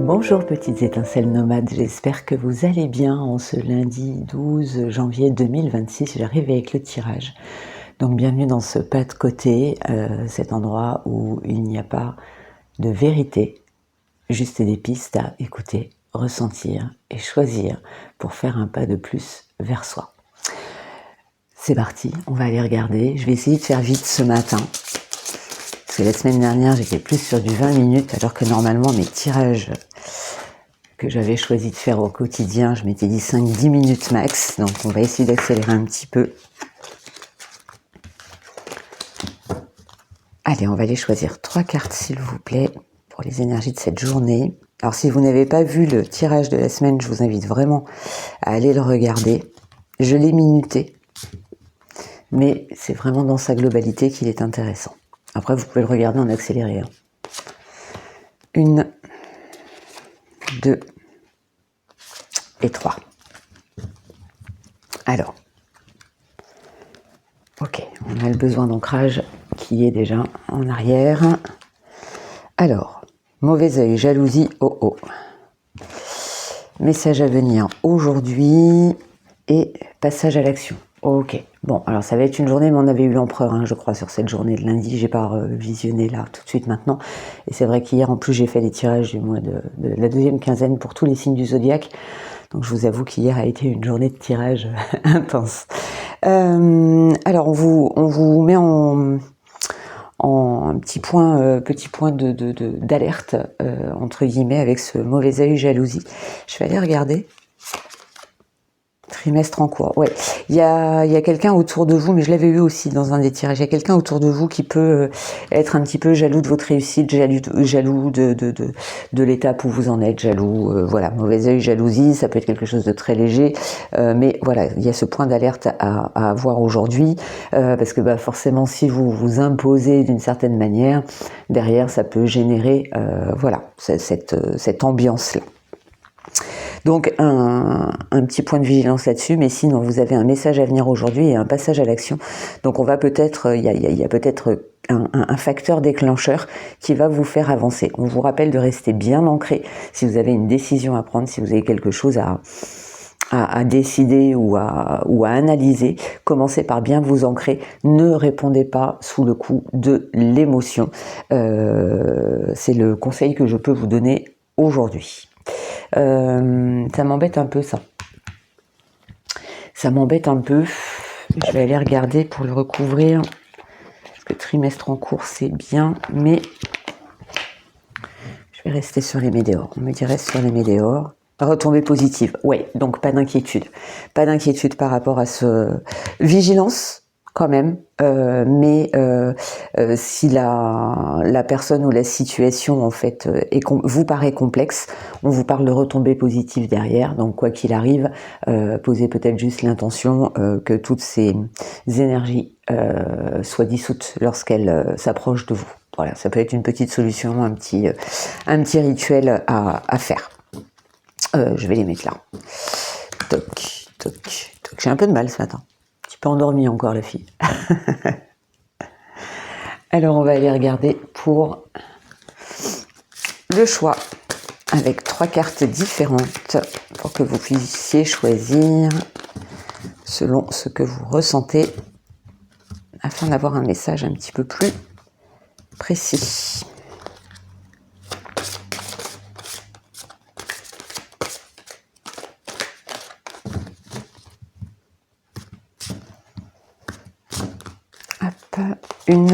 Bonjour petites étincelles nomades, j'espère que vous allez bien en ce lundi 12 janvier 2026. J'arrive avec le tirage. Donc bienvenue dans ce pas de côté, cet endroit où il n'y a pas de vérité, juste des pistes à écouter, ressentir et choisir pour faire un pas de plus vers soi. C'est parti, on va aller regarder. Je vais essayer de faire vite ce matin. Parce que la semaine dernière, j'étais plus sur du 20 minutes, alors que normalement, mes tirages que j'avais choisi de faire au quotidien, je m'étais dit 5-10 minutes max. Donc, on va essayer d'accélérer un petit peu. Allez, on va aller choisir 3 cartes, s'il vous plaît, pour les énergies de cette journée. Alors, si vous n'avez pas vu le tirage de la semaine, je vous invite vraiment à aller le regarder. Je l'ai minuté, mais c'est vraiment dans sa globalité qu'il est intéressant. Après, vous pouvez le regarder en accéléré. 1, 2 et 3. Alors, ok, on a le besoin d'ancrage qui est déjà en arrière. Alors, mauvais œil, jalousie, oh oh. Message à venir aujourd'hui et passage à l'action. Ok, bon, alors ça va être une journée, mais on avait eu l'empereur, je crois, sur cette journée de lundi. J'ai pas visionné là tout de suite maintenant. Et c'est vrai qu'hier, en plus, j'ai fait les tirages du mois de la deuxième quinzaine pour tous les signes du zodiaque. Donc je vous avoue qu'hier a été une journée de tirage intense. Alors on vous met en un petit point d'alerte entre guillemets avec ce mauvais œil jalousie. Je vais aller regarder. Trimestre en cours, ouais. Il y a quelqu'un autour de vous, mais je l'avais eu aussi dans un des tirages. Il y a quelqu'un autour de vous qui peut être un petit peu jaloux de votre réussite, jaloux de l'étape où vous en êtes, jaloux. Voilà, mauvais œil, jalousie, ça peut être quelque chose de très léger, mais voilà, il y a ce point d'alerte à avoir aujourd'hui, parce que forcément, si vous vous imposez d'une certaine manière, derrière, ça peut générer, voilà, cette ambiance-là. Donc un petit point de vigilance là-dessus, mais sinon vous avez un message à venir aujourd'hui et un passage à l'action. Donc on va peut-être, il y a peut-être un facteur déclencheur qui va vous faire avancer. On vous rappelle de rester bien ancré si vous avez une décision à prendre, si vous avez quelque chose à décider ou à analyser. Commencez par bien vous ancrer. Ne répondez pas sous le coup de l'émotion. C'est le conseil que je peux vous donner aujourd'hui. Ça m'embête un peu ça. Ça m'embête un peu. Je vais aller regarder pour le recouvrir. Parce que trimestre en cours c'est bien, mais je vais rester sur les météores. On me dit reste sur les météores. Retombée positive. Ouais, donc pas d'inquiétude. Pas d'inquiétude par rapport à ce vigilance quand même, mais si la personne ou la situation en fait vous paraît complexe, on vous parle de retombées positives derrière. Donc quoi qu'il arrive, posez peut-être juste l'intention que toutes ces énergies soient dissoutes lorsqu'elles s'approchent de vous. Voilà, ça peut être une petite solution, un petit rituel à faire. Je vais les mettre là. Toc, toc, toc. J'ai un peu de mal ce matin. Un petit peu endormie encore la fille. Alors on va aller regarder pour le choix avec 3 cartes différentes pour que vous puissiez choisir selon ce que vous ressentez afin d'avoir un message un petit peu plus précis. Hop, 1,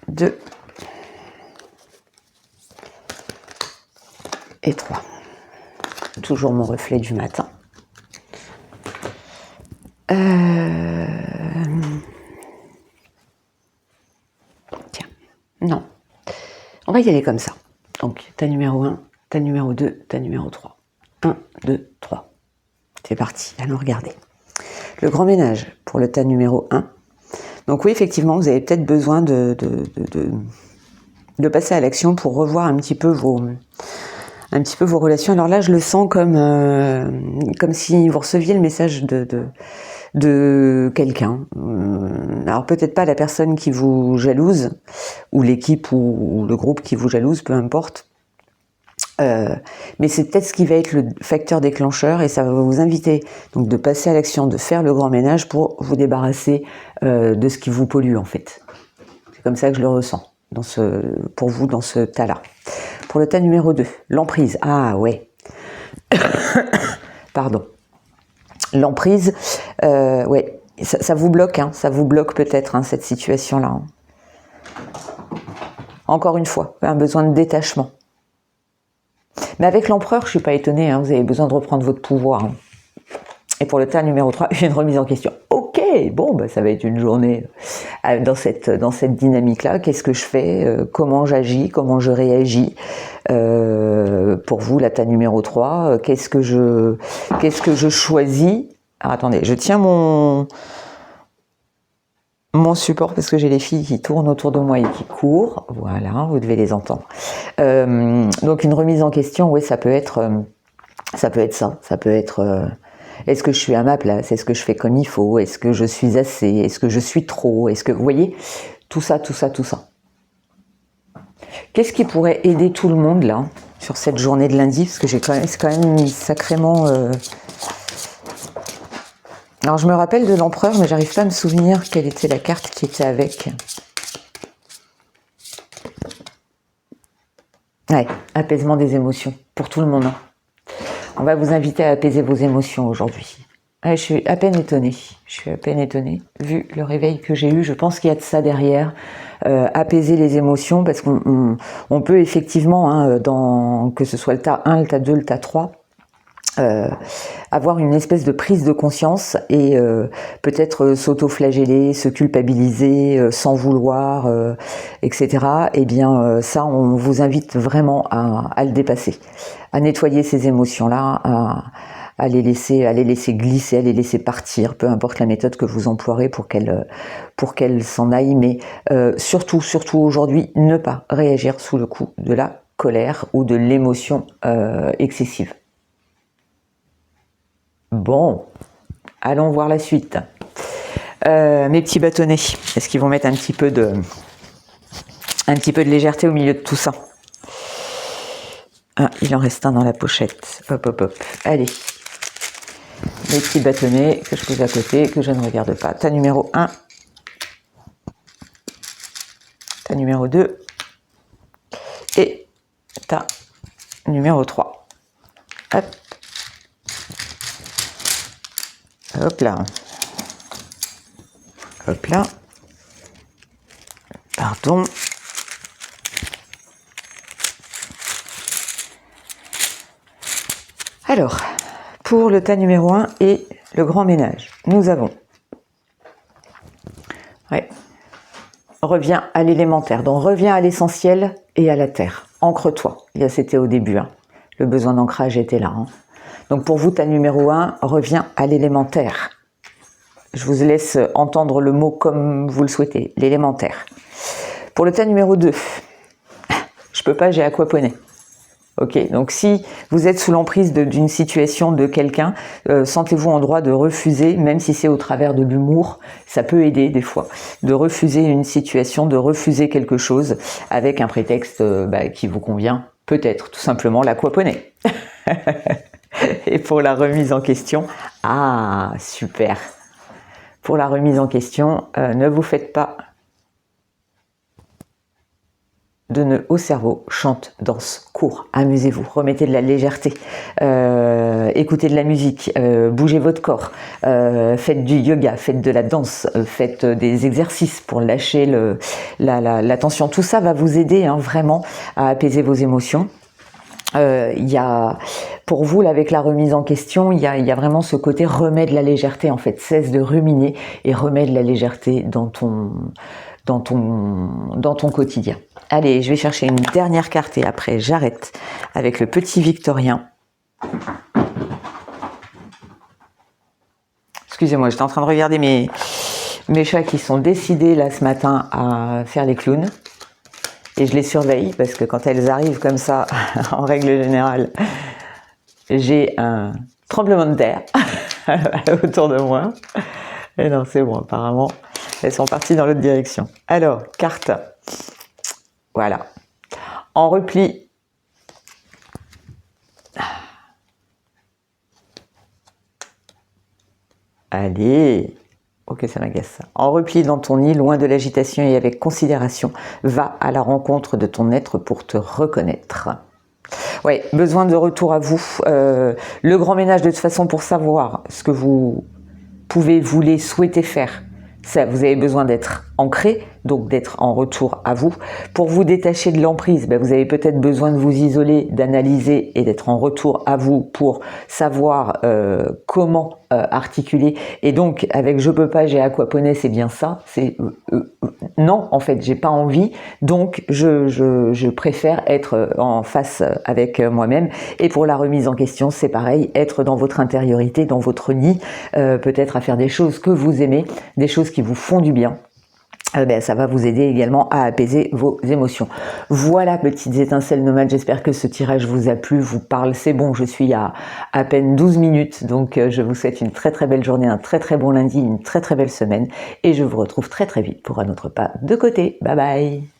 2 et 3. Toujours mon reflet du matin. Tiens, non. On va y aller comme ça. Donc, ta numéro 1, ta numéro 2, ta numéro 3. 1, 2, 3. C'est parti, allons regarder. Le grand ménage pour le tas numéro 1. Donc oui, effectivement, vous avez peut-être besoin de passer à l'action pour revoir un petit peu vos relations. Alors là, je le sens comme si vous receviez le message de quelqu'un. Alors peut-être pas la personne qui vous jalouse, ou l'équipe ou le groupe qui vous jalouse, peu importe. Mais c'est peut-être ce qui va être le facteur déclencheur, et ça va vous inviter donc de passer à l'action, de faire le grand ménage pour vous débarrasser de ce qui vous pollue en fait. C'est comme ça que je le ressens pour vous dans ce tas-là. Pour le tas numéro 2, l'emprise. Ah ouais. Pardon. L'emprise, ouais, ça vous bloque, hein, ça vous bloque peut-être hein, cette situation-là. Hein. Encore une fois, un besoin de détachement. Mais avec l'empereur, je suis pas étonnée, hein, vous avez besoin de reprendre votre pouvoir. Hein. Et pour le tas numéro 3, j'ai une remise en question. Ok, bon, bah, ça va être une journée dans cette dynamique-là. Qu'est-ce que je fais? Comment j'agis? Comment je réagis? Pour vous, la tas numéro 3, qu'est-ce que je choisis? Alors, attendez, je tiens mon support parce que j'ai les filles qui tournent autour de moi et qui courent. Voilà, vous devez les entendre. Donc une remise en question, oui, ça peut être ça. Ça peut être est-ce que je suis à ma place? Est-ce que je fais comme il faut? Est-ce que je suis assez? Est-ce que je suis trop? Est-ce que vous voyez tout ça. Qu'est-ce qui pourrait aider tout le monde là sur cette journée de lundi? Parce que c'est quand même sacrément. Alors je me rappelle de l'empereur, mais j'arrive pas à me souvenir quelle était la carte qui était avec. Ouais, apaisement des émotions pour tout le monde. Hein. On va vous inviter à apaiser vos émotions aujourd'hui. Ouais, je suis à peine étonnée. Vu le réveil que j'ai eu, je pense qu'il y a de ça derrière. Apaiser les émotions, parce qu'on peut effectivement, hein, que ce soit le tas 1, le tas 2, le tas 3, avoir une espèce de prise de conscience et peut-être s'auto-flageller, se culpabiliser sans vouloir, etc. Eh bien ça, on vous invite vraiment à le dépasser, à nettoyer ces émotions-là, à les laisser glisser, à les laisser partir, peu importe la méthode que vous emploierez pour qu'elles s'en aillent, mais surtout aujourd'hui, ne pas réagir sous le coup de la colère ou de l'émotion excessive. Bon, allons voir la suite. Mes petits bâtonnets, est-ce qu'ils vont mettre un petit peu de légèreté au milieu de tout ça? Ah, il en reste un dans la pochette. Hop. Allez. Mes petits bâtonnets que je pose à côté, que je ne regarde pas. Tas numéro 1. Tas numéro 2. Et tas numéro 3. Hop. Hop là. Pardon. Alors, pour le tas numéro 1 et le grand ménage, nous avons... Ouais. Reviens à l'élémentaire. Donc, reviens à l'essentiel et à la terre. Ancre-toi. C'était au début. Hein. Le besoin d'ancrage était là. Hein. Donc pour vous, tas numéro 1, reviens à l'élémentaire. Je vous laisse entendre le mot comme vous le souhaitez, l'élémentaire. Pour le tas numéro 2, je peux pas, j'ai aquaponé. Ok, donc si vous êtes sous l'emprise d'une situation de quelqu'un, sentez-vous en droit de refuser, même si c'est au travers de l'humour, ça peut aider des fois, de refuser une situation, de refuser quelque chose avec un prétexte qui vous convient, peut-être tout simplement l'aquaponé. Et pour la remise en question, ah super. Pour la remise en question, ne vous faites pas de nœuds au cerveau, chante, danse, cours, amusez-vous, remettez de la légèreté, écoutez de la musique, bougez votre corps, faites du yoga, faites de la danse, faites des exercices pour lâcher la tension. Tout ça va vous aider hein, vraiment à apaiser vos émotions. Il y a, pour vous, là, avec la remise en question, il y a vraiment ce côté remets de la légèreté, en fait. Cesse de ruminer et remets de la légèreté dans ton quotidien. Allez, je vais chercher une dernière carte et après, j'arrête avec le petit Victorien. Excusez-moi, j'étais en train de regarder mes chats qui sont décidés, là, ce matin, à faire les clowns. Et je les surveille parce que quand elles arrivent comme ça, en règle générale, j'ai un tremblement de terre autour de moi. Et non, c'est bon, apparemment, elles sont parties dans l'autre direction. Alors, carte. Voilà. En repli. Allez. Ok, ça m'agace ça. En repli dans ton nid, loin de l'agitation et avec considération, va à la rencontre de ton être pour te reconnaître. Oui, besoin de retour à vous. Le grand ménage, de toute façon, pour savoir ce que vous voulez, souhaiter faire, ça, vous avez besoin d'être ancré, donc d'être en retour à vous. Pour vous détacher de l'emprise, vous avez peut-être besoin de vous isoler, d'analyser et d'être en retour à vous pour savoir comment articuler. Et donc, avec je peux pas, j'ai aquaponé, c'est bien ça. C'est non, en fait, j'ai pas envie, donc je préfère être en face avec moi-même. Et pour la remise en question, c'est pareil, être dans votre intériorité, dans votre nid, peut-être à faire des choses que vous aimez, des choses qui vous font du bien. Ça va vous aider également à apaiser vos émotions. Voilà, petites étincelles nomades, j'espère que ce tirage vous a plu, vous parle. C'est bon, je suis à peine 12 minutes, donc je vous souhaite une très très belle journée, un très très bon lundi, une très très belle semaine, et je vous retrouve très très vite pour un autre pas de côté. Bye bye.